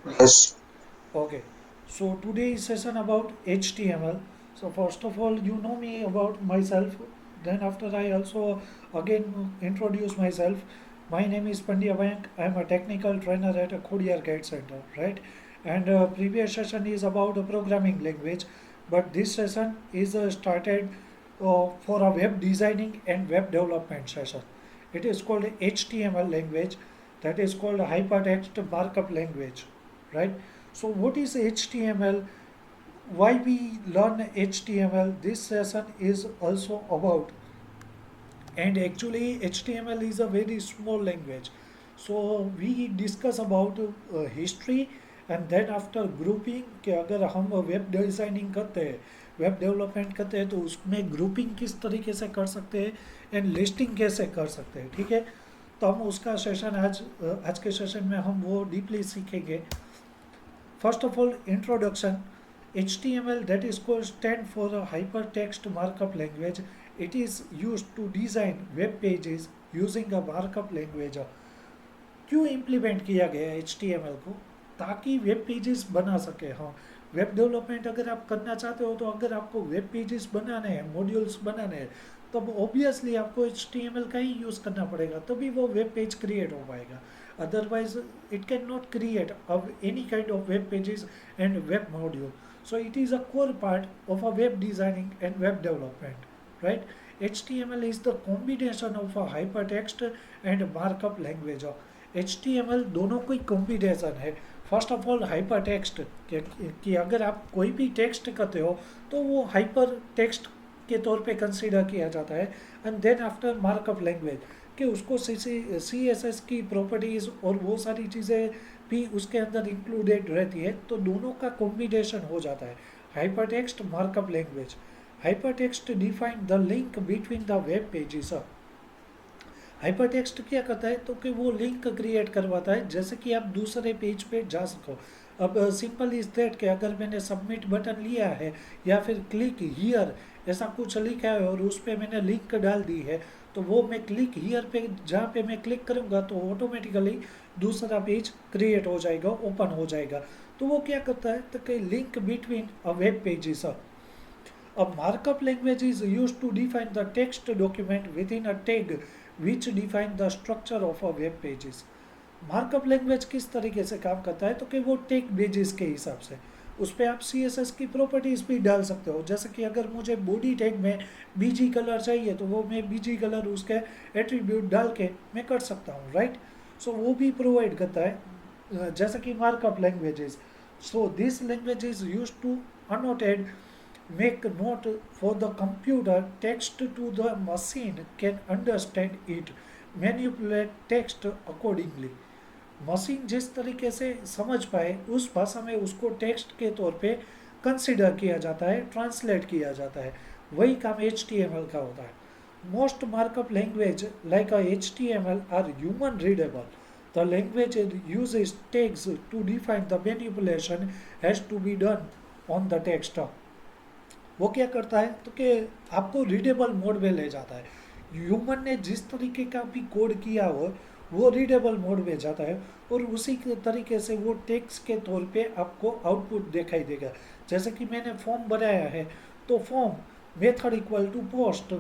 Yes. Okay, so today's session about HTML. So first of all, you know me about myself. Then after I also again introduce myself. My name is Pandya Bank. I am a technical trainer at a Khodiar Guide Center, right? And previous session is about a programming language, but this session is started for a web designing and web development session. It is called HTML language, that is called hypertext markup language, right? So what is HTML? Why we learn HTML? This session is also about, and actually HTML is a very small language. So we discuss about history, and then after grouping कि अगर हम web designing करते हैं, web development करते हैं, तो उसमें grouping किस तरीके से कर सकते हैं एंड लिस्टिंग कैसे कर सकते हैं, ठीक है। तो हम उसका सेशन आज के सेशन में हम वो डीपली सीखेंगे। First of all, introduction. HTML, that is called stand for a hypertext markup language. It is used to design web pages using a markup language. क्यों इम्प्लीमेंट किया गया है HTML को? ताकि वेब पेजेस बना सके। हाँ, वेब डेवलपमेंट अगर आप करना चाहते हो, तो अगर आपको वेब पेजेस बनाने हैं, मॉड्यूल्स बनाने हैं, तब ऑब्वियसली आपको HTML का ही यूज़ करना पड़ेगा, तभी वो वेब पेज क्रिएट हो पाएगा। Otherwise, it cannot create any kind of web pages and web module. So it is a core part of a web designing and web development, right? HTML is the combination of a hypertext and markup language. HTML दोनों कोई combination है। First of all hyper text, कि अगर आप कोई भी text करते हो तो वो हाइपर टेक्स्ट के तौर पे कंसीडर किया जाता है। And then after markup language, कि उसको सी एस एस की प्रॉपर्टीज़ और वो सारी चीज़ें भी उसके अंदर इंक्लूडेड रहती है, तो दोनों का कॉम्बिनेशन हो जाता है hyper text markup language. Hyper text define the link between the web pages. Hyper text क्या करता है, तो कि वो लिंक क्रिएट करवाता है, जैसे कि आप दूसरे पेज पे जा सको। अब सिंपल इज दैट कि अगर मैंने सबमिट बटन लिया है या फिर क्लिक हियर ऐसा कुछ लिखा है और उस पर मैंने लिंक डाल दी है, तो वो मैं क्लिक हियर पे जहाँ पे मैं क्लिक करूँगा तो ऑटोमेटिकली दूसरा पेज क्रिएट हो जाएगा, ओपन हो जाएगा। तो वो क्या करता है, तो कि link between a web pages. A markup language is used to define the text document within a tag which define the structure of a web pages. Markup language किस तरीके से काम करता है, तो कि वो टेक बेजिस के हिसाब से उस पर आप सी एस एस की प्रॉपर्टीज़ भी डाल सकते हो। जैसे कि अगर मुझे बॉडी टैग में बीजी कलर चाहिए, तो वो मैं बीजी कलर उसके एट्रीब्यूट डाल के मैं कर सकता हूँ, राइट। सो वो भी प्रोवाइड करता है जैसे कि markup languages. So this language is use to annotated make note for the computer text to the machine can understand it, manipulate text accordingly। Machine जिस तरीके से समझ पाए उस भाषा में उसको टेक्स्ट के तौर पे कंसिडर किया जाता है, ट्रांसलेट किया जाता है। वही काम एच टी एम एल का होता है। Most markup language like H T M L are human readable. The language uses tags to define the manipulation has to be done on the text। वो क्या करता है, तो कि आपको रीडेबल मोड में ले जाता है। ह्यूमन ने जिस तरीके का भी कोड किया हो वो रीडेबल मोड में जाता है, और उसी के तरीके से वो टेक्स्ट के तौर पे आपको आउटपुट दिखाई देगा। जैसे कि मैंने फॉर्म बनाया है, तो form method equal to post,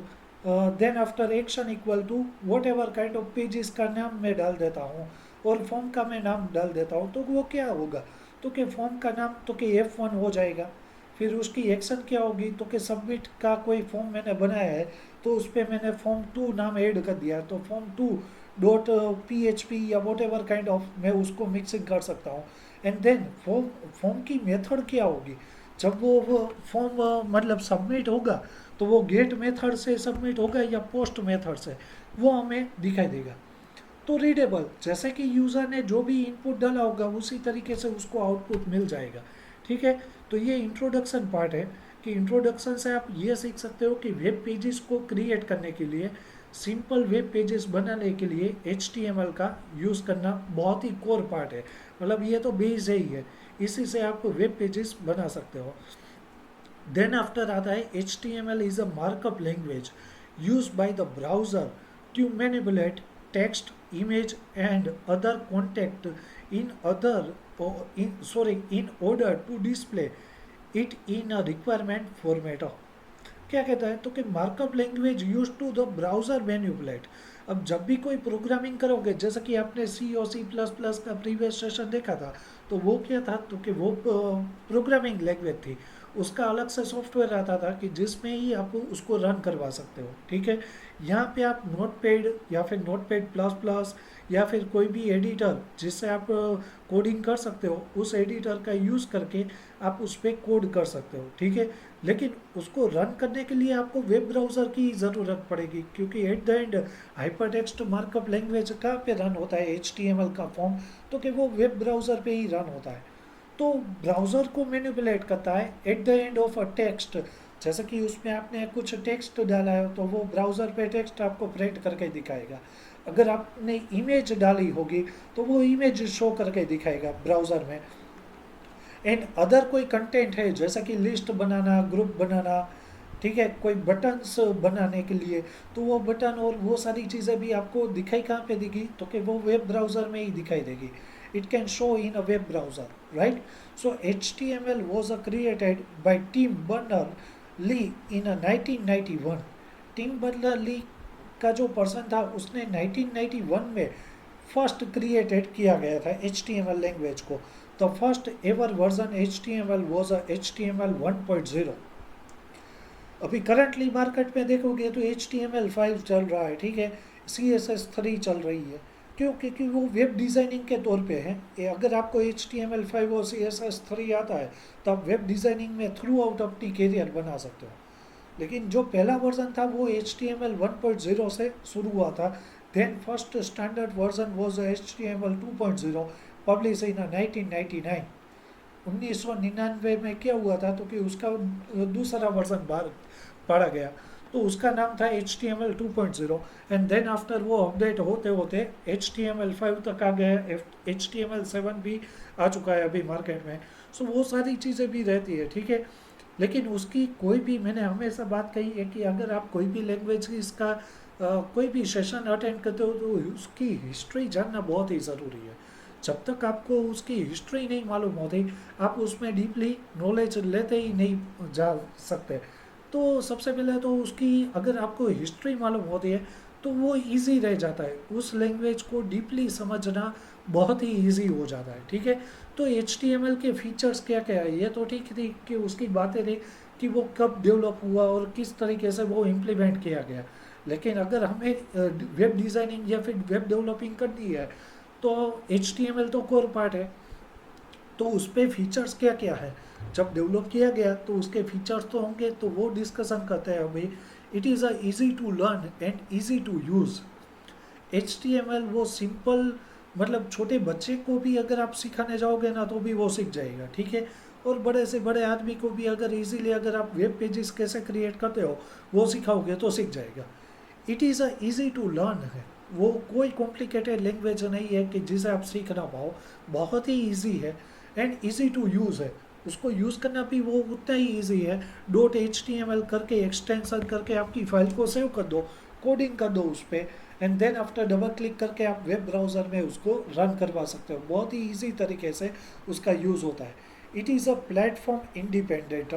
then after action equal to whatever kind of pages का नाम मैं डाल देता हूँ, और फॉर्म का मैं नाम डाल देता हूँ, तो वो क्या होगा, तो कि फॉर्म का नाम तो कि F1 हो जाएगा। फिर उसकी एक्शन क्या होगी, तो कि सबमिट का कोई फॉर्म मैंने बनाया है, तो उस पर मैंने फॉर्म 2 नाम ऐड कर दिया, तो form 2 dot P H P या वट एवर काइंड ऑफ मैं उसको मिक्सिंग कर सकता हूँ। एंड देन फॉर्म फॉर्म की मेथड क्या होगी, जब वो फॉर्म मतलब सबमिट होगा, तो वो गेट मेथड से सबमिट होगा या पोस्ट मेथड से, वो हमें दिखाई देगा। तो रीडेबल, जैसे कि यूज़र ने जो भी इनपुट डाला होगा उसी तरीके से उसको आउटपुट मिल जाएगा, ठीक है। तो ये इंट्रोडक्शन पार्ट है, कि इंट्रोडक्शन से आप ये सीख सकते हो कि वेब पेजेस को क्रिएट करने के लिए, सिंपल वेब पेजेस बनाने के लिए HTML का यूज़ करना बहुत ही कोर पार्ट है। मतलब ये तो बेस है ही है, इसी से आप वेब पेजेस बना सकते हो। देन आफ्टर आता है HTML is a markup language use by the browser to manipulate text image and other content in other in order to display it in a requirement format. क्या कहता है तो कि markup language use to the browser manipulate. अब जब भी कोई programming करोगे, जैसा कि आपने सी और सी प्लस प्लस का प्रीवियस सेशन देखा था, तो वो क्या था तो कि वो प्रोग्रामिंग लैंग्वेज थी। उसका अलग से सॉफ्टवेयर आता था कि जिसमें ही आप उसको रन करवा सकते हो। ठीक है, यहाँ पे आप नोटपैड या फिर नोटपैड प्लस प्लस या फिर कोई भी एडिटर जिससे आप कोडिंग कर सकते हो, उस एडिटर का यूज़ करके आप उस पर कोड कर सकते हो। ठीक है, लेकिन उसको रन करने के लिए आपको वेब ब्राउज़र की ज़रूरत पड़ेगी, क्योंकि at the end hypertext markup language कहाँ पे रन होता है, HTML का फॉर्म, तो कि वो वेब ब्राउज़र पे ही रन होता है। तो ब्राउज़र को मैनिपुलेट करता है at the end of a text. जैसे कि उसमें आपने कुछ टेक्स्ट डाला है तो वो ब्राउज़र पे टेक्स्ट आपको प्रिंट करके दिखाएगा। अगर आपने इमेज डाली होगी तो वो इमेज शो करके दिखाएगा ब्राउज़र में। एंड अदर कोई कंटेंट है जैसा कि लिस्ट बनाना, ग्रुप बनाना, ठीक है, कोई बटन्स बनाने के लिए, तो वो बटन और वो सारी चीज़ें भी आपको दिखाई कहाँ पे देगी तो कि वो वेब ब्राउज़र में ही दिखाई देगी। It can show in a web browser, right. So HTML was created by Tim Berners-Lee in 1991। Tim Berner Lee का जो पर्सन था उसने 1991 में फर्स्ट क्रिएटेड किया गया था HTML लैंग्वेज को। The first ever version HTML was HTML 1.0। अभी करंटली मार्केट में देखोगे तो HTML5 चल रहा है, ठीक है, CSS3 चल रही है। क्यों? क्योंकि वो वेब डिज़ाइनिंग के तौर पे है। अगर आपको HTML5 और CSS3 आता है तो आप वेब डिज़ाइनिंग में थ्रू आउट अपनी कैरियर बना सकते हो। लेकिन जो पहला वर्जन था वो HTML 1.0 से शुरू हुआ था। Then first standard version was HTML 2.0 publish in 1999। 1999 में क्या हुआ था तो कि उसका दूसरा वर्जन बाहर पड़ा गया, तो उसका नाम था HTML 2.0। एंड देन आफ्टर वो अपडेट होते होते HTML5 तक आ गया। HTML7 भी आ चुका है अभी मार्केट में। सो वो सारी चीज़ें भी रहती है, ठीक है। लेकिन उसकी कोई भी, मैंने हमेशा बात कही है कि अगर आप कोई भी लैंग्वेज की इसका कोई भी सेशन अटेंड करते हो तो उसकी हिस्ट्री जानना बहुत ही ज़रूरी है। जब तक आपको उसकी हिस्ट्री नहीं मालूम होती आप उसमें डीपली नॉलेज लेते ही नहीं जा सकते। तो सबसे पहले तो उसकी अगर आपको हिस्ट्री मालूम होती है तो वो इजी रह जाता है, उस लैंग्वेज को डीपली समझना बहुत ही इजी हो जाता है, ठीक है। तो HTML के फीचर्स क्या क्या है, ये तो ठीक थी कि उसकी बातें थी कि वो कब डेवलप हुआ और किस तरीके से वो इम्प्लीमेंट किया गया। लेकिन अगर हमें वेब डिज़ाइनिंग या फिर वेब डेवलपिंग करनी है तो HTML तो कोर पार्ट है। तो उस पर फीचर्स क्या क्या है, जब डेवलप किया गया तो उसके फीचर्स तो होंगे, तो वो डिस्कशन करते हैं अभी। It is a easy to learn and easy to use. HTML वो सिंपल, मतलब छोटे बच्चे को भी अगर आप सिखाने जाओगे ना तो भी वो सीख जाएगा, ठीक है। और बड़े से बड़े आदमी को भी अगर इजीली अगर आप वेब पेजेस कैसे क्रिएट करते हो वो सिखाओगे तो सीख जाएगा। It is a easy to learn है, वो कोई कॉम्प्लिकेटेड लैंग्वेज नहीं है कि जिसे आप सीख ना पाओ, बहुत ही ईजी है। एंड ईजी टू यूज़ है, उसको यूज़ करना भी वो उतना ही ईजी है। .html करके एक्सटेंशन करके आपकी फाइल को सेव कर दो, कोडिंग कर दो उस पर, and then after double click करके आप वेब ब्राउज़र में उसको रन करवा सकते हो। बहुत ही ईजी तरीके से उसका यूज़ होता है। It is a platform independent.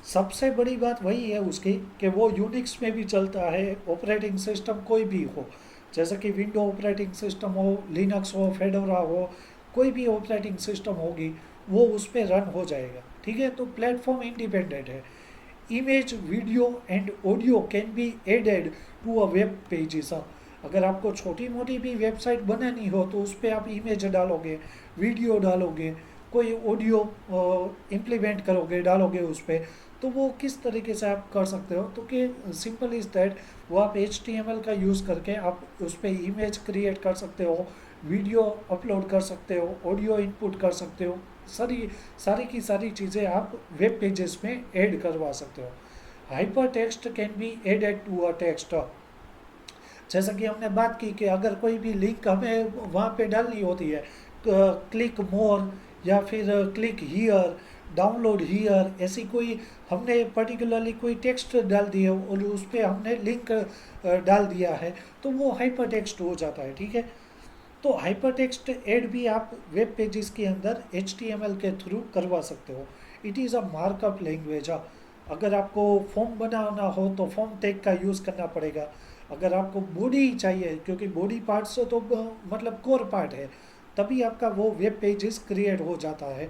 सबसे बड़ी बात वही है उसकी कि वो यूनिक्स में भी चलता है, ऑपरेटिंग सिस्टम कोई भी हो, जैसे कि विंडो ऑपरेटिंग सिस्टम हो, लिनक्स हो, फेडोरा हो, कोई भी ऑपरेटिंग सिस्टम होगी वो उस पर रन हो जाएगा, ठीक है। तो प्लेटफॉर्म इंडिपेंडेंट है। Image, video and audio can be added to a web pages. अगर आपको छोटी मोटी भी वेबसाइट बनानी हो तो उस पर आप इमेज डालोगे, वीडियो डालोगे, कोई ऑडियो इम्प्लीमेंट करोगे, डालोगे उस पर, तो वो किस तरीके से आप कर सकते हो तो कि सिंपल इज़ दैट, वो आप HTML का यूज़ करके आप उस पर इमेज क्रिएट कर सकते हो, वीडियो अपलोड कर सकते हो, ऑडियो इनपुट कर सकते हो, सारी की सारी चीज़ें आप वेब पेजेस में ऐड करवा सकते हो। Hyper text can be added to a text. जैसा कि हमने बात की कि अगर कोई भी लिंक हमें वहाँ पे डालनी होती है, क्लिक मोर या फिर क्लिक हियर, डाउनलोड हियर, ऐसी कोई हमने पर्टिकुलरली कोई टेक्स्ट डाल दिया और उस पर हमने लिंक डाल दिया है, तो वो हाइपर टेक्स्ट हो जाता है, ठीक है। तो हाइपर टेक्स्ट ऐड भी आप वेब पेजेस के अंदर HTML के थ्रू करवा सकते हो। It is a markup language. अगर आपको फॉर्म बनाना हो तो फॉर्म टैग का यूज़ करना पड़ेगा। अगर आपको बॉडी चाहिए, क्योंकि बॉडी पार्ट्स तो मतलब कोर पार्ट है, तभी आपका वो वेब पेजेस क्रिएट हो जाता है।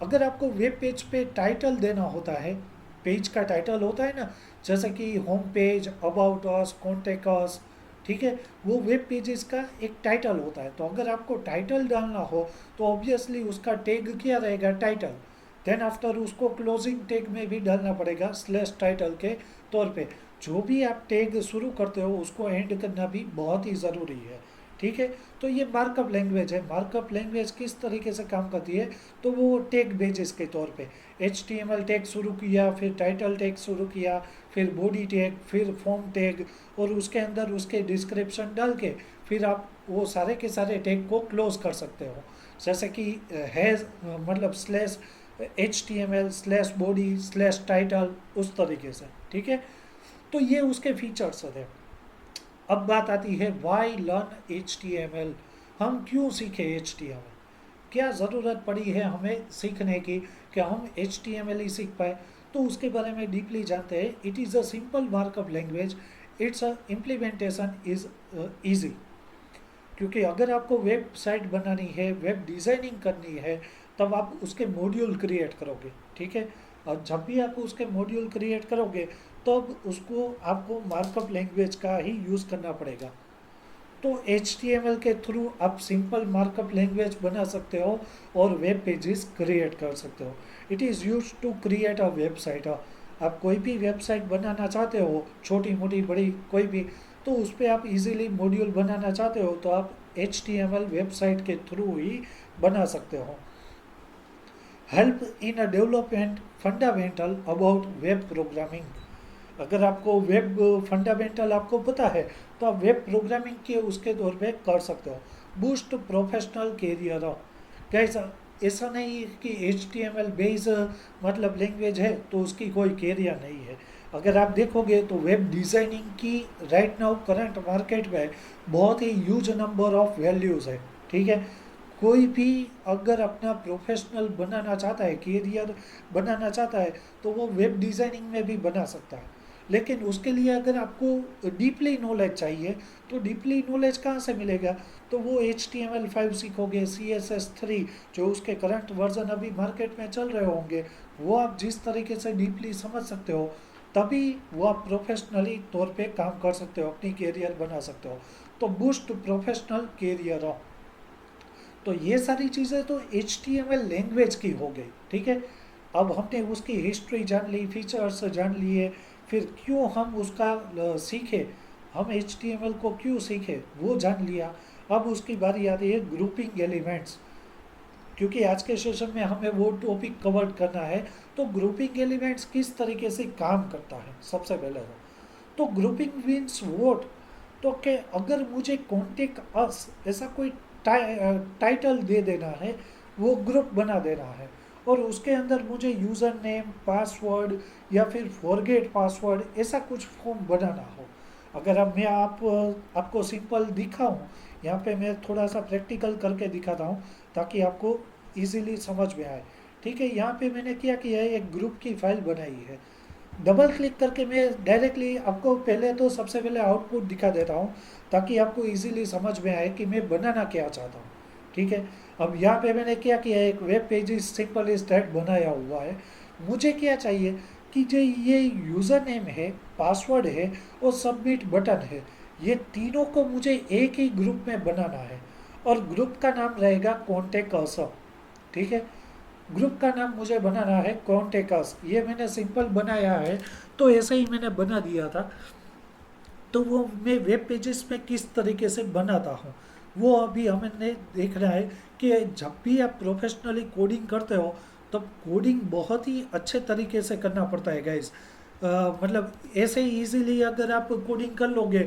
अगर आपको वेब पेज पे टाइटल देना होता है, पेज का टाइटल होता है ना, जैसे कि home page, about us, contact us, ठीक है, वो वेब पेजेस का एक टाइटल होता है। तो अगर आपको टाइटल डालना हो तो ऑब्वियसली उसका टैग क्या रहेगा, टाइटल। देन आफ्टर उसको क्लोजिंग टैग में भी डालना पड़ेगा स्लैश टाइटल के तौर पे। जो भी आप टैग शुरू करते हो उसको एंड करना भी बहुत ही ज़रूरी है, ठीक है। तो ये मार्कअप लैंग्वेज है। मार्कअप लैंग्वेज किस तरीके से काम करती है, तो वो टैग बेसिस के तौर पे HTML टैग शुरू किया, फिर टाइटल टैग शुरू किया, फिर बॉडी टैग, फिर फॉर्म टैग, और उसके अंदर उसके डिस्क्रिप्शन डाल के फिर आप वो सारे के सारे टैग को क्लोज कर सकते हो। जैसे कि हैज़, मतलब slash HTML slash body slash title, उस तरीके से, ठीक है। तो ये उसके फीचर्स हैं। अब बात आती है वाई लर्न HTML। हम क्यों सीखे HTML, क्या ज़रूरत पड़ी है हमें सीखने की कि हम HTML ही सीख पाए। तो उसके बारे में डीपली जानते हैं। It is a simple markup language, it's a implementation is easy. क्योंकि अगर आपको वेबसाइट बनानी है, वेब डिज़ाइनिंग करनी है, तब आप उसके मॉड्यूल क्रिएट करोगे, ठीक है। और जब भी आप उसके मॉड्यूल क्रिएट करोगे तब उसको आपको मार्कअप लैंग्वेज का ही यूज़ करना पड़ेगा। तो HTML के थ्रू आप सिंपल मार्कअप लैंग्वेज बना सकते हो और वेब पेजेस क्रिएट कर सकते हो। It is use to create a website. आप कोई भी वेबसाइट बनाना चाहते हो, छोटी मोटी बड़ी कोई भी, तो उस पर आप इजीली मॉड्यूल बनाना चाहते हो तो आप HTML वेबसाइट के थ्रू ही बना सकते हो। Help in a development fundamental about web programming. अगर आपको वेब फंडामेंटल आपको पता है तो आप वेब प्रोग्रामिंग के उसके तौर पे कर सकते हो। Boost professional career. कैसा, ऐसा नहीं है कि HTML बेस मतलब लैंग्वेज है तो उसकी कोई कैरियर नहीं है। अगर आप देखोगे तो वेब डिज़ाइनिंग की राइट नाउ करंट मार्केट में बहुत ही ह्यूज नंबर ऑफ वैल्यूज़ है, ठीक है। कोई भी अगर अपना प्रोफेशनल बनाना चाहता है, कैरियर बनाना चाहता है, तो वो वेब डिज़ाइनिंग में भी बना सकता है। लेकिन उसके लिए अगर आपको डीपली नॉलेज चाहिए तो डीपली नॉलेज कहाँ से मिलेगा, तो वो HTML5 सीखोगे, CSS3 जो उसके करंट वर्जन अभी मार्केट में चल रहे होंगे, वो आप जिस तरीके से डीपली समझ सकते हो तभी वो आप प्रोफेशनली तौर पे काम कर सकते हो, अपनी कैरियर बना सकते हो। तो बूस्ट प्रोफेशनल कैरियर हो। तो ये सारी चीज़ें तो HTML लैंग्वेज की हो गई, ठीक है। अब हमने उसकी हिस्ट्री जान ली, फीचर्स जान लिए, फिर क्यों हम उसका सीखे, हम HTML को क्यों सीखे वो जान लिया। अब उसकी बारी आती है ग्रुपिंग एलिमेंट्स, क्योंकि आज के सेशन में हमें वो टॉपिक कवर करना है। तो ग्रुपिंग एलिमेंट्स किस तरीके से काम करता है, सबसे पहले तो ग्रुपिंग मीन्स वोट। तो कि अगर मुझे कॉन्टेक्ट अस ऐसा कोई टाइटल दे देना है, वो ग्रुप बना देना है, और उसके अंदर मुझे यूज़र नेम, पासवर्ड या फिर फॉरगेट पासवर्ड ऐसा कुछ फॉर्म बनाना हो। अगर अब मैं आपको सिंपल दिखाऊं, यहाँ पे मैं थोड़ा सा प्रैक्टिकल करके दिखाता हूँ ताकि आपको इजीली समझ में आए, ठीक है। यहाँ पे मैंने क्या किया है, एक ग्रुप की फाइल बनाई है। डबल क्लिक करके मैं डायरेक्टली आपको पहले तो सबसे पहले आउटपुट दिखा देता हूँ ताकि आपको इजीली समझ में आए कि मैं बनाना क्या चाहता हूँ, ठीक है। अब यहाँ पे मैंने क्या किया है, एक वेब पेज सिंपल इस दैट बनाया हुआ है। मुझे क्या चाहिए कि जो ये यूज़र नेम है, पासवर्ड है और सबमिट बटन है, ये तीनों को मुझे एक ही ग्रुप में बनाना है, और ग्रुप का नाम रहेगा कॉन्टेक्ट अस, ठीक है। ग्रुप का नाम मुझे बनाना है कॉन्टेक्ट, ये मैंने सिंपल बनाया है, तो ऐसे ही मैंने बना दिया था। तो वो मैं वेब पेजेस में किस तरीके से बनाता हूँ वो अभी हमने देखना है कि जब भी आप प्रोफेशनली कोडिंग करते हो तब कोडिंग बहुत ही अच्छे तरीके से करना पड़ता है गाइस। मतलब ऐसे ही इजीली अगर आप कोडिंग कर लोगे,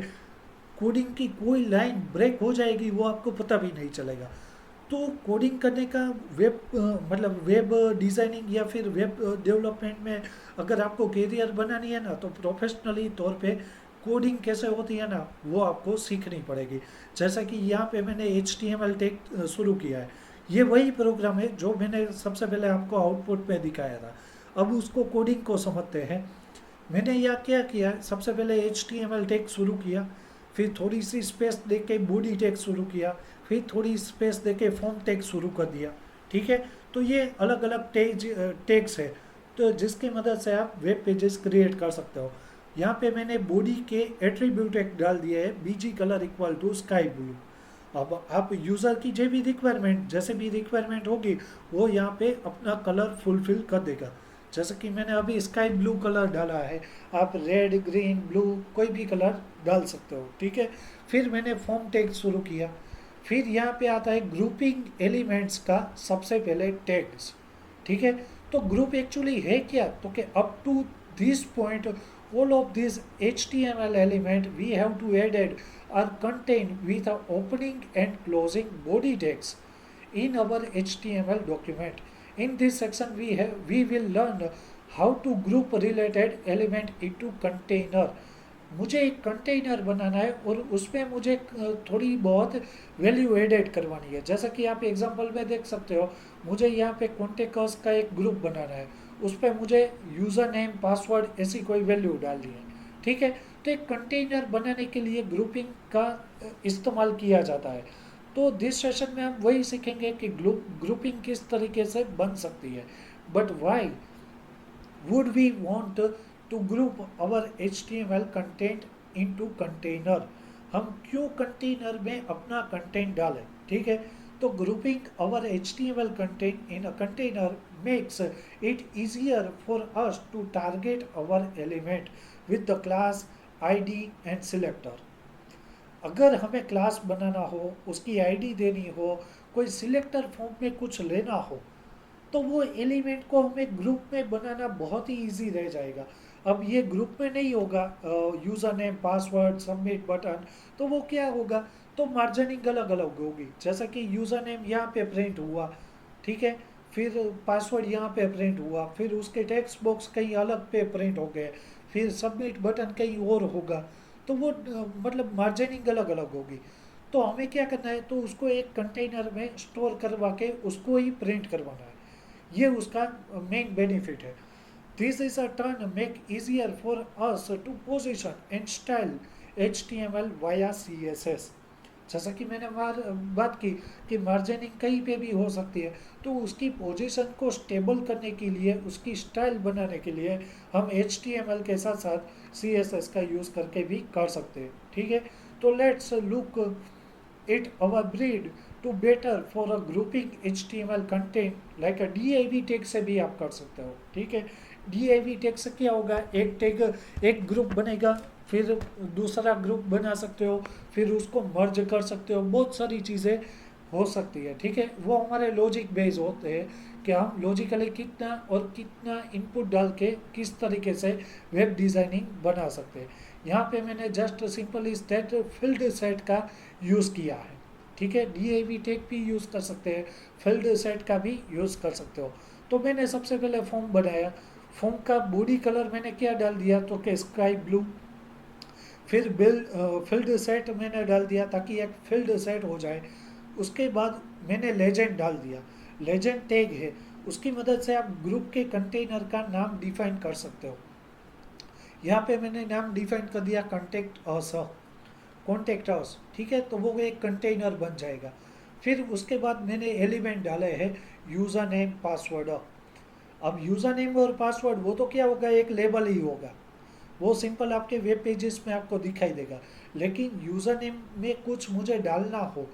कोडिंग की कोई लाइन ब्रेक हो जाएगी वो आपको पता भी नहीं चलेगा। तो कोडिंग करने का वेब मतलब वेब डिज़ाइनिंग या फिर वेब डेवलपमेंट में अगर आपको करियर बनानी है ना, तो प्रोफेशनली तौर पे कोडिंग कैसे होती है ना, वो आपको सीखनी पड़ेगी। जैसा कि यहाँ पे मैंने HTML टैग शुरू किया है, ये वही प्रोग्राम है जो मैंने सबसे पहले आपको आउटपुट में दिखाया था। अब उसको कोडिंग को समझते हैं। मैंने यहाँ क्या किया, सबसे पहले HTML टैग शुरू किया, फिर थोड़ी सी स्पेस दे के बॉडी टैग शुरू किया, फिर थोड़ी स्पेस दे के फॉर्म टैग शुरू कर दिया। ठीक है, तो ये अलग अलग टैग्स है, तो जिसकी मदद से आप वेब पेजेस क्रिएट कर सकते हो। यहाँ पे मैंने बॉडी के एट्रीब्यूट एक डाल दिया है, BG colour equal to sky blue. अब आप यूज़र की जो भी रिक्वायरमेंट, जैसे भी रिक्वायरमेंट होगी, वो यहाँ पे अपना कलर फुलफिल कर देगा। जैसे कि मैंने अभी स्काई ब्लू कलर डाला है, आप रेड, ग्रीन, ब्लू कोई भी कलर डाल सकते हो। ठीक है, फिर मैंने फॉर्म टैग शुरू किया। फिर यहाँ पे आता है ग्रुपिंग एलिमेंट्स का सबसे पहले टैग्स। ठीक है, तो ग्रुप एक्चुअली है क्या, तो कि up to this point all of these HTML element we have to added are contained with a opening and closing body tags in our HTML document. In this section we will learn how to group related element into container. मुझे एक container बनाना है और उसमें मुझे थोड़ी बहुत value added करवानी है। जैसा कि आप एग्जांपल में देख सकते हो, मुझे यहाँ पे कॉन्टेक्ट्स का एक ग्रुप बनाना है, उस पर मुझे यूज़र नेम, पासवर्ड ऐसी कोई वैल्यू डालनी है। ठीक है, तो एक कंटेनर बनाने के लिए ग्रुपिंग का इस्तेमाल किया जाता है। तो दिस सेशन में हम वही सीखेंगे कि ग्रुपिंग किस तरीके से बन सकती है। But why would we want to group our HTML content into container? हम क्यों कंटेनर में अपना कंटेंट डालें? ठीक है, तो grouping our HTML content in a container makes it easier for us to target our element with the class ID and selector. अगर हमें क्लास बनाना हो, उसकी आईडी देनी हो, कोई सिलेक्टर फॉर्म में कुछ लेना हो, तो वो एलिमेंट को हमें ग्रुप में बनाना बहुत ही इजी रह जाएगा। अब ये ग्रुप में नहीं होगा, user name, password, submit button, तो वो क्या होगा, तो मार्जिनिंग अलग अलग होगी। जैसा कि यूज़र नेम यहाँ पे प्रिंट हुआ, ठीक है, फिर पासवर्ड यहाँ पे प्रिंट हुआ, फिर उसके टेक्स्ट बॉक्स कहीं अलग पे प्रिंट हो गए, फिर सबमिट बटन कहीं और होगा, तो वो मतलब मार्जिनिंग अलग अलग होगी। तो हमें क्या करना है, तो उसको एक कंटेनर में स्टोर करवा के उसको ही प्रिंट करवाना है। ये उसका मेन बेनिफिट है। This is a turn make easier for us to position and style HTML via CSS। जैसा कि मैंने बात की कि मार्जिनिंग कहीं पे भी हो सकती है, तो उसकी पोजीशन को स्टेबल करने के लिए, उसकी स्टाइल बनाने के लिए हम HTML के साथ साथ CSS का यूज़ करके भी कर सकते हैं। ठीक है, तो let's look it our breed to better for a grouping HTML content like a DIV tag से भी आप कर सकते हो। ठीक है, DIV टैग से क्या होगा, एक टैग, एक ग्रुप बनेगा, फिर दूसरा ग्रुप बना सकते हो, फिर उसको मर्ज कर सकते हो, बहुत सारी चीज़ें हो सकती है। ठीक है, वो हमारे लॉजिक बेस होते हैं कि हम लॉजिकली कितना और कितना इनपुट डाल के किस तरीके से वेब डिज़ाइनिंग बना सकते हैं। यहाँ पे मैंने just simply state field set का यूज़ किया है। ठीक है, DIV टैग भी यूज़ कर सकते हैं, फील्ड सेट का भी यूज़ कर सकते हो। तो मैंने सबसे पहले फॉर्म बनाया, फॉर्म का बॉडी कलर मैंने क्या डाल दिया, तो कि स्काई ब्लू। फिर फील्ड सेट मैंने डाल दिया ताकि एक फील्ड सेट हो जाए। उसके बाद मैंने लेजेंड डाल दिया, लेजेंड टैग है, उसकी मदद से आप ग्रुप के कंटेनर का नाम डिफाइन कर सकते हो। यहाँ पे मैंने नाम डिफाइन कर दिया कॉन्टेक्ट अस। ठीक है, तो वो एक कंटेनर बन जाएगा। फिर उसके बाद मैंने एलिमेंट डाले हैं यूज़र नेम, पासवर्ड। अब यूज़र नेम और पासवर्ड वो तो क्या होगा, एक लेबल ही होगा, वो सिंपल आपके वेब पेजेस में आपको दिखाई देगा। लेकिन यूज़र नेम में कुछ मुझे डालना हो,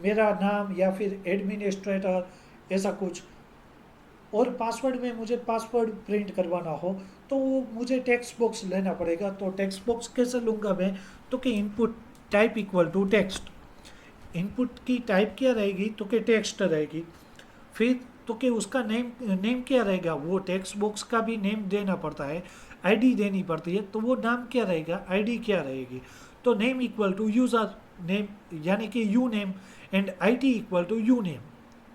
मेरा नाम या फिर एडमिनिस्ट्रेटर ऐसा कुछ, और पासवर्ड में मुझे पासवर्ड प्रिंट करवाना हो, तो वो मुझे टेक्स्ट बॉक्स लेना पड़ेगा। तो टेक्स्ट बॉक्स कैसे लूँगा मैं, तो कि input type equal to text, input की टाइप क्या रहेगी, तो कि टेक्स्ट रहेगी। फिर तो कि उसका नेम क्या रहेगा, वो टेक्स्ट बॉक्स का भी नेम देना पड़ता है, आईडी देनी पड़ती है, तो वो नाम क्या रहेगा, आईडी क्या रहेगी, तो name equal to user. Name यानी कि U name and IT equal to U name,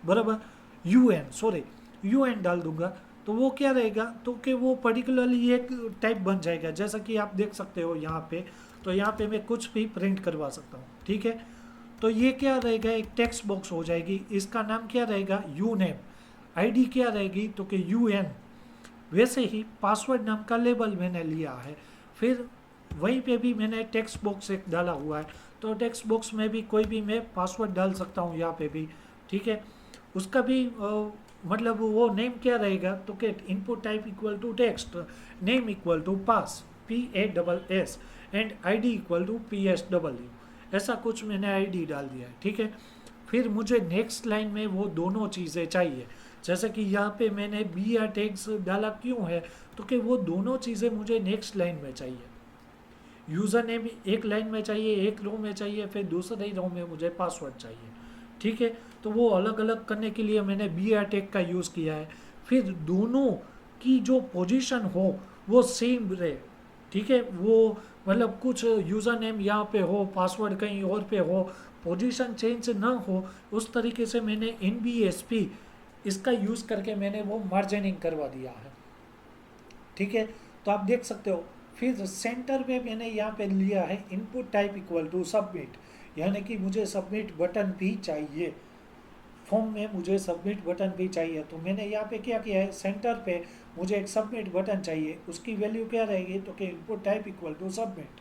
बराबर, UN सॉरी UN डाल दूंगा तो वो क्या रहेगा, तो कि वो पर्टिकुलरली एक टाइप बन जाएगा, जैसा कि आप देख सकते हो यहाँ पे। तो यहाँ पे मैं कुछ भी प्रिंट करवा सकता हूँ, ठीक है। तो ये क्या रहेगा, एक टेक्स्ट बॉक्स हो जाएगी, इसका नाम क्या रहेगा, यू नेम। ID क्या रहेगी, तो कि UN। वैसे ही पासवर्ड नाम का लेबल मैंने लिया है, फिर वहीं पे भी मैंने टेक्स्ट बॉक्स एक डाला हुआ है, तो टेक्स्ट बॉक्स में भी कोई भी मैं पासवर्ड डाल सकता हूँ यहाँ पे भी, ठीक है। उसका भी मतलब वो नेम क्या रहेगा, तो कि input type equal to text, name equal to pass PASS and ID equal to PSW, ऐसा कुछ मैंने ID डाल दिया है, ठीक है। फिर मुझे नेक्स्ट लाइन में वो दोनों चीज़ें चाहिए, जैसे कि यहाँ पे मैंने बी या टैग्स डाला क्यों है, तो कि वो दोनों चीज़ें मुझे नेक्स्ट लाइन में चाहिए। यूज़र नेम एक लाइन में चाहिए, एक रो में चाहिए, फिर दूसरे रो में मुझे पासवर्ड चाहिए, ठीक है। तो वो अलग अलग करने के लिए मैंने बी या टैग का यूज़ किया है। फिर दोनों की जो पोजीशन हो वो सेम रहे, ठीक है। वो मतलब कुछ यूज़र नेम यहाँ पे हो, पासवर्ड कहीं और पे हो, पोजीशन चेंज ना हो, उस तरीके से मैंने NBSP इसका यूज़ करके मैंने वो मार्जिनिंग करवा दिया है, ठीक है। तो आप देख सकते हो। फिर सेंटर में मैंने यहाँ पे लिया है input type equal to submit, यानी कि मुझे सबमिट बटन भी चाहिए, फॉर्म में मुझे सबमिट बटन भी चाहिए। तो मैंने यहाँ पे क्या किया है, सेंटर पे मुझे एक सबमिट बटन चाहिए, उसकी वैल्यू क्या रहेगी, तो कि input type equal to submit,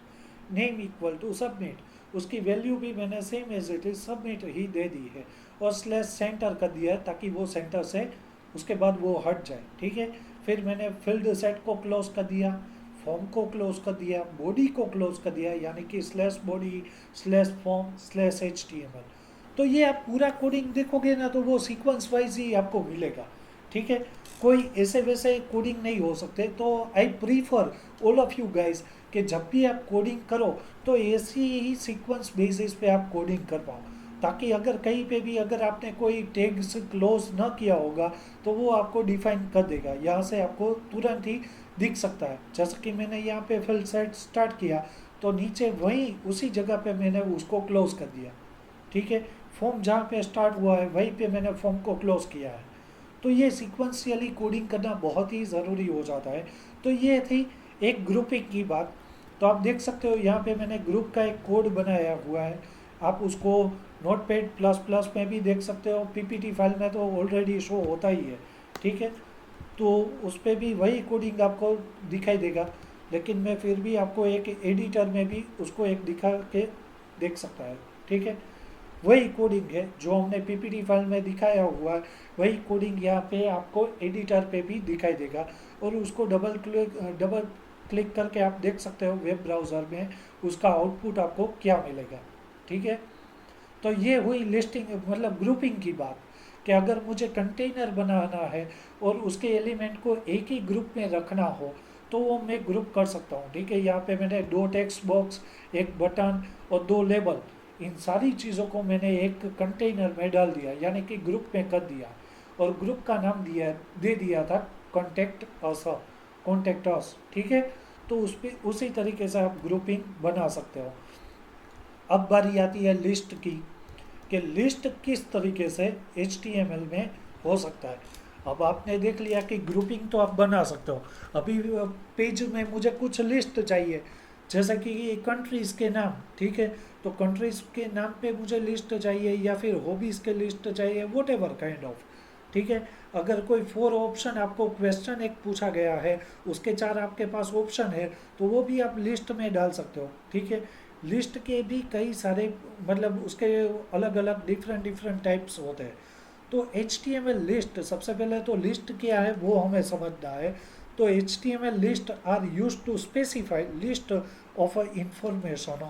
name equal to submit, उसकी वैल्यू भी मैंने same as it is submit ही दे दी है, और स्लैश सेंटर कर दिया है ताकि वो सेंटर से उसके बाद वो हट जाए, ठीक है। फिर मैंने फील्ड सेट को क्लोज कर दिया, फॉर्म को क्लोज कर दिया, बॉडी को क्लोज कर दिया, यानी कि slash body slash form slash HTML। तो ये आप पूरा कोडिंग देखोगे ना तो वो सीक्वेंस वाइज ही आपको मिलेगा, ठीक है। कोई ऐसे वैसे कोडिंग नहीं हो सकते। तो I prefer all of you guys कि जब भी आप कोडिंग करो तो ऐसी ही सीक्वेंस बेसिस पे आप कोडिंग कर पाओ, ताकि अगर कहीं पे भी अगर आपने कोई टैग्स क्लोज ना किया होगा तो वो आपको डिफाइन कर देगा, यहाँ से आपको तुरंत ही दिख सकता है। जैसे कि मैंने यहाँ पे फिल सेट स्टार्ट किया तो नीचे वहीं उसी जगह पे मैंने उसको क्लोज कर दिया, ठीक है। फॉर्म जहाँ पे स्टार्ट हुआ है वहीं पे मैंने फॉर्म को क्लोज किया है। तो ये सीक्वेंशियली कोडिंग करना बहुत ही ज़रूरी हो जाता है। तो ये थी एक ग्रुपिंग की बात। तो आप देख सकते हो यहाँ पे मैंने ग्रुप का एक कोड बनाया हुआ है, आप उसको नोटपैड प्लस प्लस में भी देख सकते हो, PPT फाइल में तो ऑलरेडी शो होता ही है, ठीक है। तो उस पर भी वही कोडिंग आपको दिखाई देगा, लेकिन मैं फिर भी आपको एक एडिटर में भी उसको एक दिखा के देख सकता है, ठीक है। वही कोडिंग है जो हमने PPT फाइल में दिखाया हुआ है, वही कोडिंग यहाँ पे आपको एडिटर पे भी दिखाई देगा, और उसको डबल क्लिक करके आप देख सकते हो वेब ब्राउज़र में उसका आउटपुट आपको क्या मिलेगा, ठीक है। तो ये हुई लिस्टिंग मतलब ग्रुपिंग की बात, कि अगर मुझे कंटेनर बनाना है और उसके एलिमेंट को एक ही ग्रुप में रखना हो तो वो मैं ग्रुप कर सकता हूँ, ठीक है। यहाँ पे मैंने 2 टेक्स्ट बॉक्स, एक बटन और 2 लेबल, इन सारी चीज़ों को मैंने एक कंटेनर में डाल दिया, यानी कि ग्रुप में कर दिया, और ग्रुप का नाम दे दिया था कॉन्टेक्ट अस, ठीक है। तो उस पर उसी तरीके से आप ग्रुपिंग बना सकते हो। अब बारी आती है लिस्ट की, कि लिस्ट किस तरीके से HTML में हो सकता है। अब आपने देख लिया कि ग्रुपिंग तो आप बना सकते हो। अभी पेज में मुझे कुछ लिस्ट चाहिए, जैसा कि कंट्रीज़ के नाम, ठीक है। तो कंट्रीज़ के नाम पे मुझे लिस्ट चाहिए, या फिर हॉबीज़ के लिस्ट चाहिए, वॉट एवर काइंड ऑफ, ठीक है। अगर कोई 4 ऑप्शन आपको क्वेश्चन एक पूछा गया है, उसके 4 आपके पास ऑप्शन है, तो वो भी आप लिस्ट में डाल सकते हो, ठीक है। लिस्ट के भी कई सारे मतलब उसके अलग अलग डिफरेंट टाइप्स होते हैं। तो HTML लिस्ट, सबसे पहले तो लिस्ट क्या है वो हमें समझना है। तो HTML list are use to specify list of information.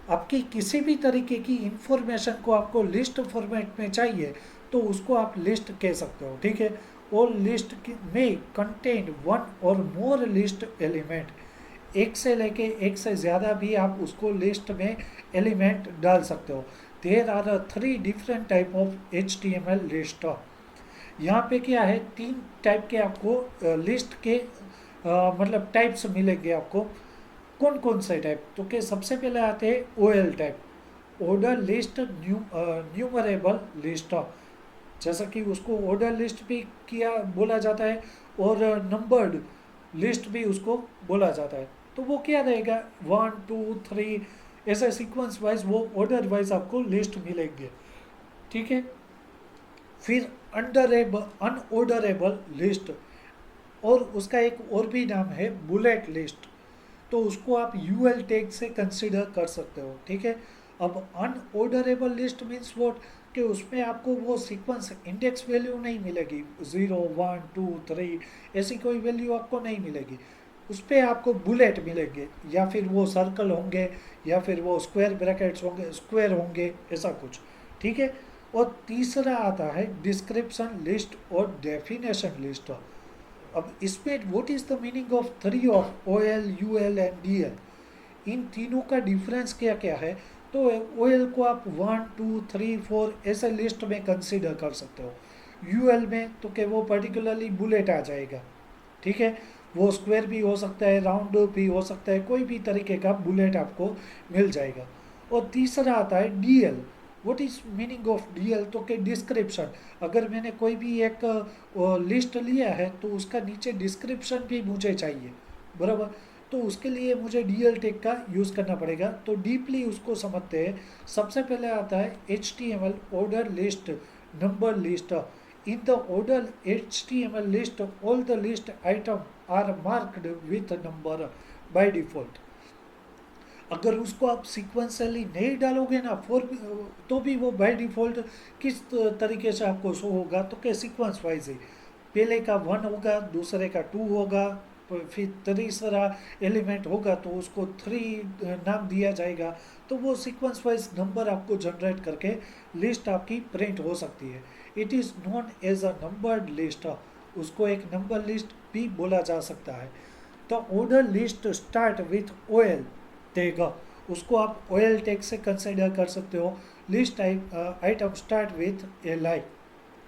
आपकी किसी भी तरीके की इंफॉर्मेशन को आपको लिस्ट फॉर्मेट में चाहिए तो उसको आप लिस्ट कह सकते हो, ठीक है। और लिस्ट में कंटेंट 1 और मोर लिस्ट एलिमेंट, एक से लेके एक से ज़्यादा भी आप उसको लिस्ट में एलिमेंट डाल सकते हो। There are 3 different type of HTML list. यहाँ पे क्या है, 3 टाइप के आपको लिस्ट के मतलब टाइप्स मिलेंगे आपको। कौन कौन से टाइप, तो कि सबसे पहले आते हैं OL type, order list numerable list, जैसा कि उसको ऑर्डर लिस्ट भी किया बोला जाता है और नंबर्ड लिस्ट भी उसको बोला जाता है। तो वो क्या रहेगा, 1 2 3 ऐसे सीक्वेंस वाइज वो ऑर्डर वाइज आपको लिस्ट मिलेंगे। ठीक है। फिर अनऑर्डरेबल लिस्ट, और उसका एक और भी नाम है बुलेट लिस्ट। तो उसको आप यूएल टैग से कंसिडर कर सकते हो। ठीक है। अब अनऑर्डरेबल लिस्ट मीन्स व्हाट, कि उसमें आपको वो सीक्वेंस इंडेक्स वैल्यू नहीं मिलेगी, 0 1 2 3 ऐसी कोई वैल्यू आपको नहीं मिलेगी। उस पर आपको बुलेट मिलेंगे, या फिर वो सर्कल होंगे, या फिर वो स्क्वायर ब्रैकेट्स होंगे, स्क्वायर होंगे, ऐसा कुछ। ठीक है। और तीसरा आता है डिस्क्रिप्शन लिस्ट और डेफिनेशन लिस्ट। अब इसमें what is the meaning of three of O L U L and D L, इन तीनों का डिफरेंस क्या क्या है। तो ओ एल को आप 1 2 3 4 ऐसे लिस्ट में कंसिडर कर सकते हो। यू एल में तो कि वो पर्टिकुलरली बुलेट आ जाएगा। ठीक है। वो स्क्वायर भी हो सकता है, राउंड भी हो सकता है, कोई भी तरीके का बुलेट आपको मिल जाएगा। और तीसरा आता है DL. What is meaning of DL, तो कि डिस्क्रिप्शन। अगर मैंने कोई भी एक लिस्ट लिया है तो उसका नीचे डिस्क्रिप्शन भी मुझे चाहिए, बराबर। तो उसके लिए मुझे डीएल टैग का यूज़ करना पड़ेगा। तो डीपली उसको समझते हैं। सबसे पहले आता है H T M L order list number list. In the order HTML list, all the list items are marked with number by default. अगर उसको आप सीक्वेंसली नहीं डालोगे ना फोर, तो भी वो बाय डिफ़ॉल्ट किस तरीके से आपको शो होगा, तो क्या सीक्वेंस वाइज है। पहले का 1 होगा, दूसरे का 2 होगा, फिर तीसरा एलिमेंट होगा तो उसको 3 नाम दिया जाएगा। तो वो सीक्वेंस वाइज नंबर आपको जनरेट करके लिस्ट आपकी प्रिंट हो सकती है। It is known as a numbered list. उसको एक नंबर लिस्ट भी बोला जा सकता है। तो order list start with O L tag, उसको आप ओ एल टैग से कंसिडर कर सकते हो। List item start with L I.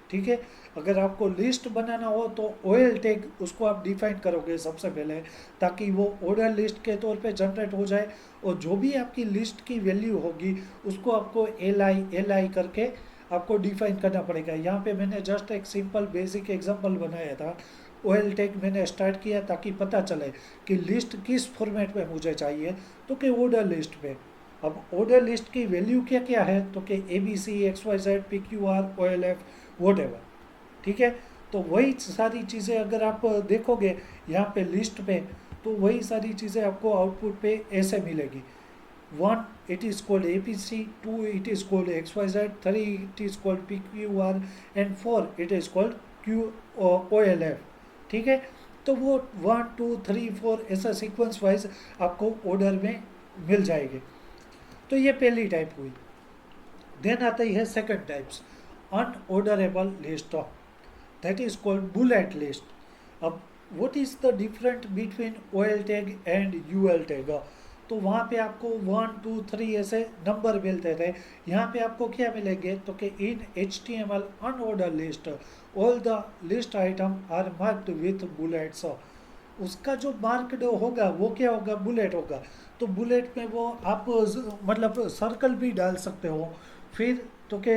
ठीक है। अगर आपको लिस्ट बनाना हो तो ओ एल टैग उसको आप डिफाइन करोगे सबसे पहले, ताकि वो ऑर्डर लिस्ट के तौर पे जनरेट हो जाए। और जो भी आपकी लिस्ट की वैल्यू होगी उसको आपको एल आई करके आपको डिफाइन करना पड़ेगा। यहाँ पे मैंने जस्ट एक सिंपल बेसिक एग्जांपल बनाया था। ओ एल टैग मैंने स्टार्ट किया ताकि पता चले कि लिस्ट किस फॉर्मेट में मुझे चाहिए, तो कि ऑर्डर लिस्ट में। अब ऑर्डर लिस्ट की वैल्यू क्या क्या है, तो कि A B C X Y Z P Q R O L F whatever. ठीक है। तो वही सारी चीज़ें अगर आप देखोगे यहाँ पे लिस्ट पे, तो वही सारी चीज़ें आपको आउटपुट पे ऐसे मिलेगी। 1 it is called APC, 2 it is called XYZ, 3 it is called PQR and 4 it is called OLF। ठीक है। तो वो 1 2 3 4 ऐसा सीक्वेंस वाइज आपको ऑर्डर में मिल जाएंगे। तो ये पहली टाइप हुई। देन आती है second types, unorderable list, that is called bullet list. अब what is the different between OL tag and UL tag. तो वहाँ पे आपको 1 2 3 ऐसे नंबर मिलते थे। यहाँ पे आपको क्या मिलेंगे, तो कि in HTML unorder list all the list item are marked with bullets. उसका जो मार्क्ड होगा वो क्या होगा, बुलेट होगा। तो बुलेट में वो आप मतलब सर्कल भी डाल सकते हो। फिर तो के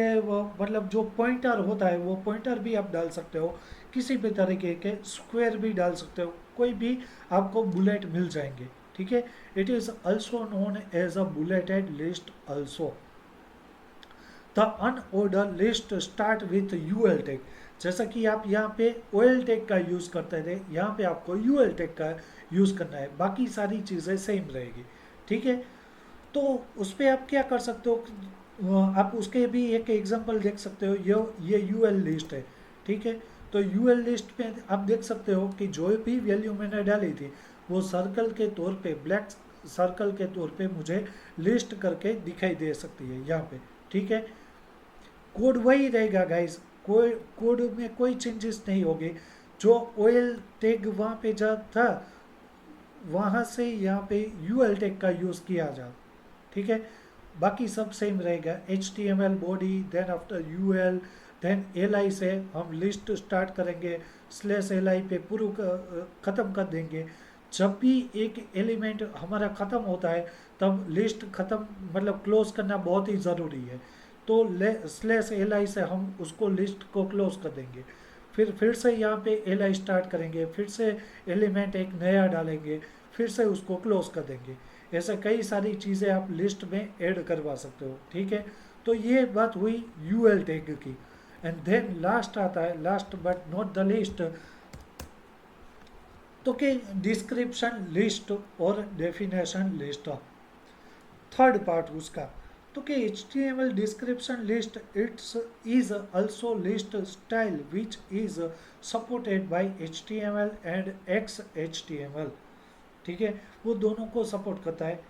मतलब जो पॉइंटर होता है वो पॉइंटर भी आप डाल सकते हो, किसी भी तरीके के स्क्वायर भी डाल सकते हो, कोई भी आपको बुलेट मिल जाएंगे। ठीक है। It is also known as a bulleted list also. The unorder list start with UL tag. जैसा कि आप यहाँ पे ओएल टैग का यूज़ करते थे, यहाँ पे आपको यूएल टैग का यूज़ करना है, बाकी सारी चीज़ें सेम रहेगी। ठीक है। तो उस पर आप क्या कर सकते हो, आप उसके भी एक एग्जांपल देख सकते हो। ये यूएल लिस्ट है। ठीक है। तो यूएल लिस्ट में आप देख सकते हो कि जो भी वैल्यू मैंने डाली थी वो सर्कल के तौर पे, ब्लैक सर्कल के तौर पे मुझे लिस्ट करके दिखाई दे सकती है यहाँ पे। ठीक है। कोड वही रहेगा गाइस, कोई कोड में कोई चेंजेस नहीं होगी। जो ओएल टैग वहाँ पे जा था वहाँ से यहाँ पे यूएल टैग का यूज़ किया जा। ठीक है। बाकी सब सेम रहेगा, HTML body, then after UL, देन LI से हम लिस्ट स्टार्ट करेंगे, /LI पे पूरा ख़त्म कर देंगे। जब भी एक एलिमेंट हमारा ख़त्म होता है तब लिस्ट ख़त्म मतलब क्लोज करना बहुत ही ज़रूरी है। तो स्लैश एल आई से हम उसको लिस्ट को क्लोज कर देंगे। फिर से यहाँ पे एल आई स्टार्ट करेंगे, फिर से एलिमेंट एक नया डालेंगे, फिर से उसको क्लोज कर देंगे। ऐसे कई सारी चीज़ें आप लिस्ट में ऐड करवा सकते हो, ठीक है। तो ये बात हुई यूएल टैग की। एंड देन लास्ट आता है, last but not the list, तो कि डिस्क्रिप्शन लिस्ट और डेफिनेशन लिस्ट। थर्ड पार्ट उसका, तो कि HTML description list it's is also list style which is supported by HTML and XHTML, ठीक है। वो दोनों को सपोर्ट करता है,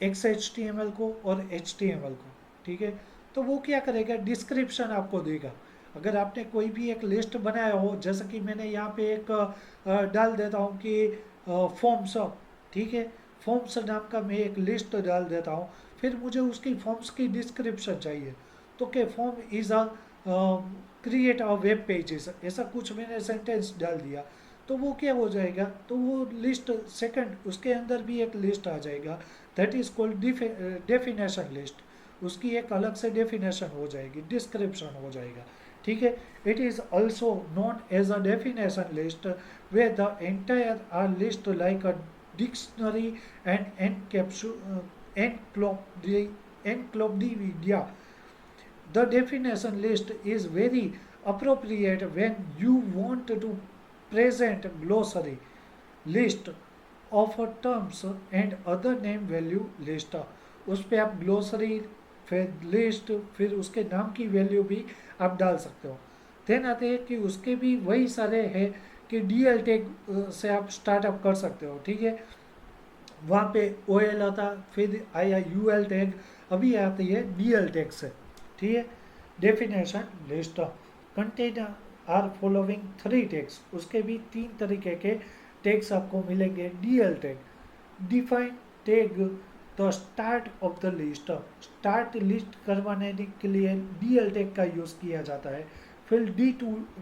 XHTML को और HTML को, ठीक है। तो वो क्या करेगा, डिस्क्रिप्शन आपको देगा। अगर आपने कोई भी एक लिस्ट बनाया हो, जैसे कि मैंने यहाँ पे एक डाल देता हूँ कि फॉर्म्स, ठीक है, फॉर्म्स नाम का मैं एक लिस्ट डाल देता हूँ। फिर मुझे उसकी फॉर्म्स की डिस्क्रिप्शन चाहिए, तो क्या form is a create a web pages, ऐसा कुछ मैंने सेंटेंस डाल दिया, तो वो क्या हो जाएगा, तो वो लिस्ट सेकंड उसके अंदर भी एक लिस्ट आ जाएगा, that is called definition list. उसकी एक अलग से डेफिनेशन हो जाएगी, डिस्क्रिप्शन हो जाएगा, ठीक है। It is also known as a definition list where the entire are list like a dictionary and encyclopedia. The definition list is very appropriate when you want to present glossary list of terms and other name value list. उस पर आप glossary, फिर list, फिर उसके नाम की value भी आप डाल सकते हो। देन आते हैं कि उसके भी वही सारे हैं कि DL टैग से आप स्टार्टअप कर सकते हो, ठीक है। वहाँ पे OL आता, फिर आया UL टैग, अभी आती है DL टैग से, ठीक है। Definition list contain are following 3 tags, उसके भी 3 तरीके के टैग्स आपको मिलेंगे। DL tag define tag the start of the list, start list करवाने के लिए DL टैग का यूज़ किया जाता है। फिर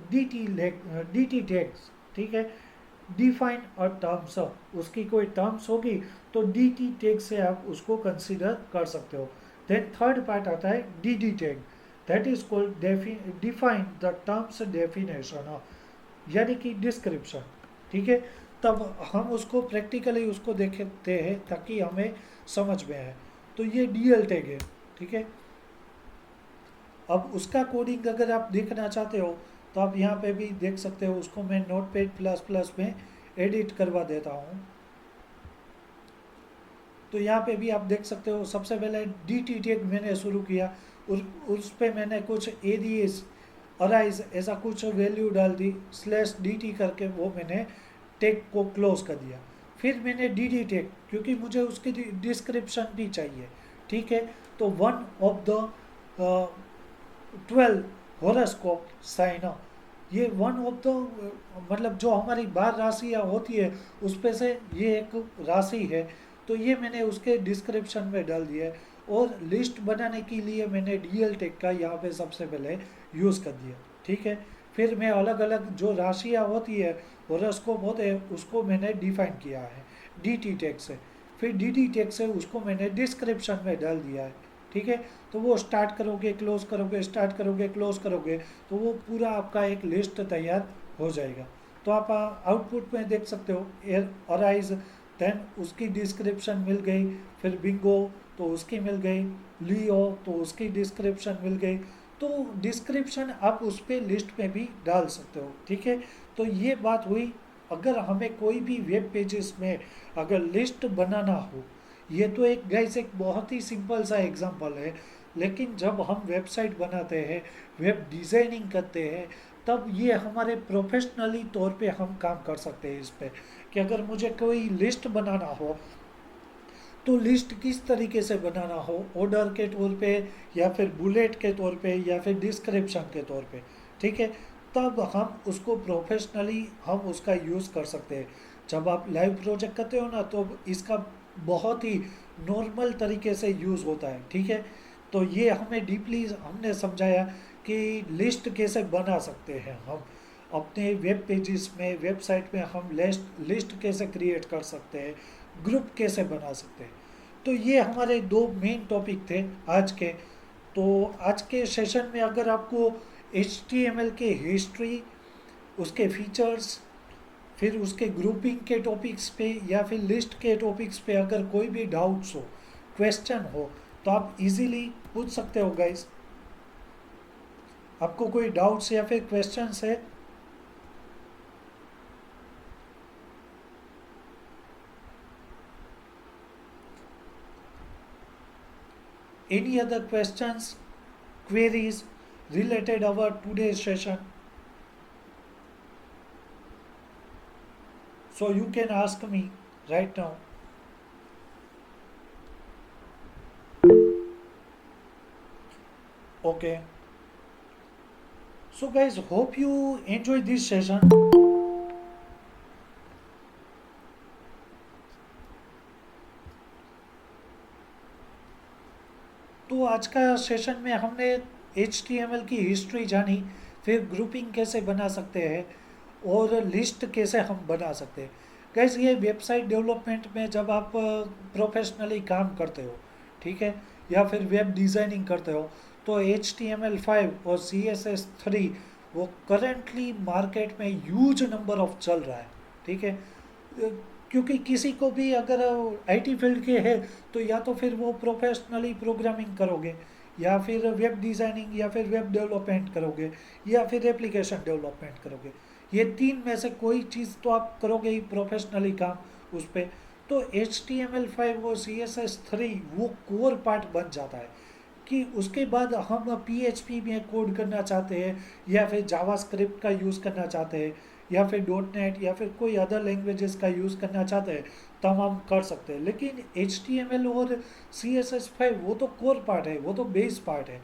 DT टैग्स, ठीक है, डिफाइन और टर्म्स, उसकी कोई टर्म्स होगी तो DT टैग से आप उसको कंसिडर कर सकते हो। देन थर्ड पार्ट आता है DD tag, that is called define the terms definition, यानी कि डिस्क्रिप्शन, ठीक है। तब हम उसको प्रैक्टिकली उसको देखते हैं ताकि हमें समझ में आए। तो ये DL टैग है, ठीक है। अब उसका कोडिंग अगर आप देखना चाहते हो तो आप यहाँ पे भी देख सकते हो, उसको मैं Notepad++ में एडिट करवा देता हूँ। तो यहाँ पे भी आप देख सकते हो, सबसे पहले DT टैग मैंने शुरू किया, उस पर मैंने कुछ एरियस अराइज ऐसा कुछ वैल्यू डाल दी, /DT करके वो मैंने टैग को क्लोज कर दिया। फिर मैंने DD टैग, क्योंकि मुझे उसकी डिस्क्रिप्शन भी चाहिए, ठीक है। तो 1 ऑफ द 12 हॉरोस्कोप साइन, ये 1 ऑफ द मतलब जो हमारी 12 राशियाँ होती है उस पे से ये एक राशि है, तो ये मैंने उसके डिस्क्रिप्शन में डाल दिया है। और लिस्ट बनाने के लिए मैंने DL टैग का यहाँ पे सबसे पहले यूज़ कर दिया, ठीक है। फिर मैं अलग अलग जो राशियाँ होती है, हॉरोस्कोप होते हैं, उसको मैंने डिफाइन किया है DT टैग से। फिर DD टैग से उसको मैंने डिस्क्रिप्शन में डाल दिया है, ठीक है। तो वो स्टार्ट करोगे क्लोज करोगे, स्टार्ट करोगे क्लोज करोगे, तो वो पूरा आपका एक लिस्ट तैयार हो जाएगा। तो आप आउटपुट में देख सकते हो अराइज, देन उसकी डिस्क्रिप्शन मिल गई, फिर बिंगो तो उसकी मिल गई, लियो तो उसकी डिस्क्रिप्शन मिल गई। तो डिस्क्रिप्शन आप उस पर लिस्ट में भी डाल सकते हो, ठीक है। तो ये बात हुई, अगर हमें कोई भी वेब पेजेस में अगर लिस्ट बनाना हो, ये तो एक गाइस एक बहुत ही सिंपल सा एग्जांपल है, लेकिन जब हम वेबसाइट बनाते हैं, वेब डिज़ाइनिंग करते हैं, तब ये हमारे प्रोफेशनली तौर पे हम काम कर सकते हैं इस पे, कि अगर मुझे कोई लिस्ट बनाना हो तो लिस्ट किस तरीके से बनाना हो, ऑर्डर के तौर पे या फिर बुलेट के तौर पे या फिर डिस्क्रिप्शन के तौर पे, ठीक है। तब हम उसको प्रोफेशनली हम उसका यूज़ कर सकते हैं। जब आप लाइव प्रोजेक्ट करते हो ना, तो इसका बहुत ही नॉर्मल तरीके से यूज़ होता है, ठीक है। तो ये हमें डीपली हमने समझाया कि लिस्ट कैसे बना सकते हैं हम। अपने वेब पेजेस में, वेबसाइट में हम लिस्ट कैसे क्रिएट कर सकते हैं, ग्रुप कैसे बना सकते हैं। तो ये हमारे दो मेन टॉपिक थे आज के। तो आज के सेशन में अगर आपको HTML के हिस्ट्री, उसके फीचर्स, फिर उसके ग्रुपिंग के टॉपिक्स पे या फिर लिस्ट के टॉपिक्स पे अगर कोई भी डाउट्स हो, क्वेश्चन हो, तो आप इजीली पूछ सकते हो गाइस। आपको कोई डाउट्स या फिर क्वेश्चंस है? Any other questions, queries related our today's session? So you can ask me right now. Okay. So guys, hope you enjoy this session. तो आज का सेशन में हमने HTML की हिस्ट्री जानी, फिर ग्रुपिंग कैसे बना सकते हैं और लिस्ट कैसे हम बना सकते हैं। गैस ये वेबसाइट डेवलपमेंट में जब आप प्रोफेशनली काम करते हो, ठीक है, या फिर वेब डिज़ाइनिंग करते हो, तो HTML5 और CSS3 वो करेंटली मार्केट में ह्यूज नंबर ऑफ चल रहा है, ठीक है। क्योंकि किसी को भी अगर IT फील्ड के है तो या तो फिर वो प्रोफेशनली प्रोग्रामिंग करोगे, या फिर वेब डिज़ाइनिंग, या फिर वेब डेवलपमेंट करोगे, या फिर एप्लीकेशन डेवलपमेंट करोगे। ये तीन में से कोई चीज़ तो आप करोगे ही प्रोफेशनली काम उस पर। तो HTML5 और CSS3 वो कोर पार्ट बन जाता है कि उसके बाद हम PHP में कोड करना चाहते हैं, या फिर जावास्क्रिप्ट का यूज़ करना चाहते हैं, या फिर .NET या फिर कोई अदर लैंग्वेजेस का यूज़ करना चाहते हैं, तो हम कर सकते हैं। लेकिन HTML और CSS5 वो तो कोर पार्ट है, वो तो बेस पार्ट है।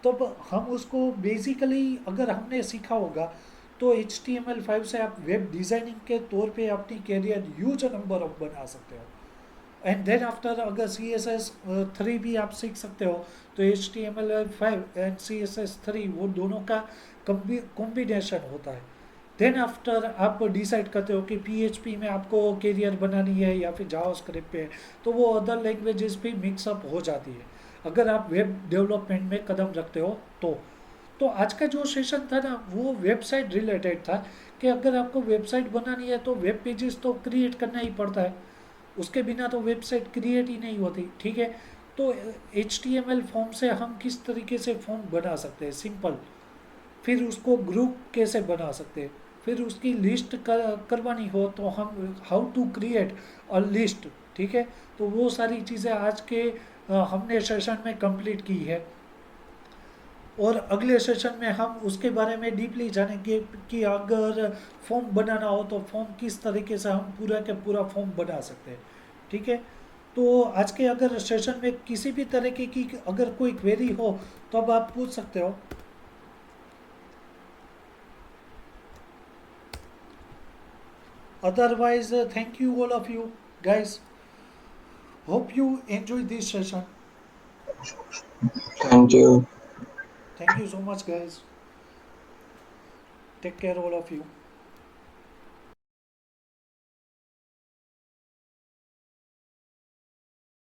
तो हम उसको बेसिकली अगर हमने सीखा होगा तो HTML5 से आप वेब डिज़ाइनिंग के तौर पे अपनी कैरियर ह्यूज नंबर ऑफ बना सकते हो। एंड देन आफ्टर अगर CSS3 भी आप सीख सकते हो, तो HTML5 एंड CSS3 वो दोनों का कॉम्बिनेशन होता है। देन आफ्टर आप डिसाइड करते हो कि PHP में आपको कैरियर बनानी है या फिर जावास्क्रिप्ट पे, तो वो अदर लैंग्वेजेस भी मिक्सअप हो जाती है अगर आप वेब डेवलपमेंट में कदम रखते हो तो आज का जो सेशन था ना वो वेबसाइट रिलेटेड था कि अगर आपको वेबसाइट बनानी है तो वेब पेजेस तो क्रिएट करना ही पड़ता है, उसके बिना तो वेबसाइट क्रिएट ही नहीं होती, ठीक है। तो HTML फॉर्म से हम किस तरीके से फॉर्म बना सकते हैं सिंपल, फिर उसको ग्रुप कैसे बना सकते हैं, फिर उसकी लिस्ट करवानी हो तो हम how to create a list, ठीक है। तो वो सारी चीज़ें आज के हमने सेशन में कंप्लीट की है, और अगले सेशन में हम उसके बारे में डीपली जानेंगे कि अगर फॉर्म बनाना हो तो फॉर्म किस तरीके से हम पूरा के पूरा फॉर्म बना सकते हैं, ठीक है। तो आज के अगर सेशन में किसी भी तरीके की अगर कोई क्वेरी हो तो अब आप पूछ सकते हो। Otherwise, thank you all of you guys. Hope you enjoy this session. Thank you. Thank you so much, guys. Take care, all of you.